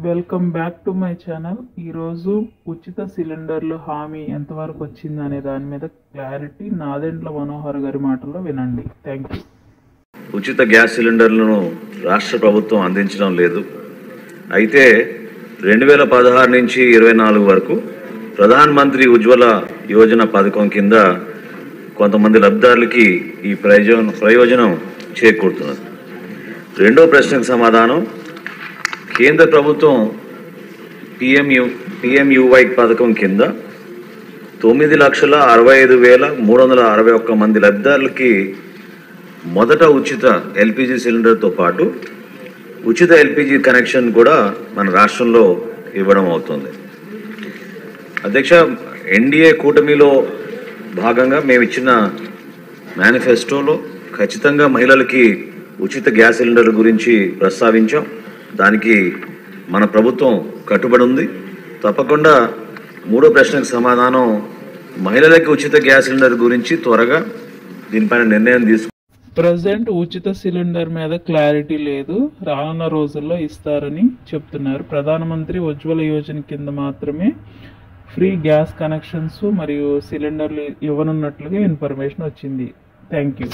Welcome back to my channel. ఈరోజు ఉచిత సిలిండర్లు హామీ ఎంతవరకు వచ్చింది అనే దాని మీద క్లారిటీ నాదెండ్ల మనోహర్ గారి మాటల్లో వినండి. Thank you. ఉచిత గ్యాస్ సిలిండర్లను రాష్ట్ర ప్రభుత్వం అందించడం లేదు. అయితే 2016 నుంచి 24 వరకు ప్రధాన్ మంత్రి ఉజ్వల యోజన పథకం కింద కొంతమంది లబ్ధిదారులకి ఈ ప్రయోజనం చేకూరుతున్నది. రెండో ప్రశ్నకు సమాధానం, కేంద్ర ప్రభుత్వం పిఎంయువై పథకం కింద 9,65,361 మంది లబ్ధిదారులకి మొదట ఉచిత ఎల్పిజి సిలిండర్తో పాటు ఉచిత ఎల్పిజి కనెక్షన్ కూడా మన రాష్ట్రంలో ఇవ్వడం అవుతుంది. అధ్యక్ష, ఎన్డీఏ కూటమిలో భాగంగా మేము ఇచ్చిన మేనిఫెస్టోలో ఖచ్చితంగా మహిళలకి ఉచిత గ్యాస్ సిలిండర్ గురించి ప్రస్తావించాం. దానికి మన ప్రభుత్వం కట్టుబడి ఉంది. తప్పకుండా మూడో ప్రశ్నకు సమాధానం, మహిళలకి ఉచిత గ్యాస్ సిలిండర్ గురించి త్వరగా దీనిపైన నిర్ణయం ప్రజెంట్ ఉచిత సిలిండర్ మీద క్లారిటీ లేదు, రానున్న రోజుల్లో ఇస్తారని చెప్తున్నారు. ప్రధానమంత్రి ఉజ్వల యోజన కింద మాత్రమే ఫ్రీ గ్యాస్ కనెక్షన్స్ మరియు సిలిండర్లు ఇవ్వనున్నట్లుగా ఇన్ఫర్మేషన్ వచ్చింది. Thank you.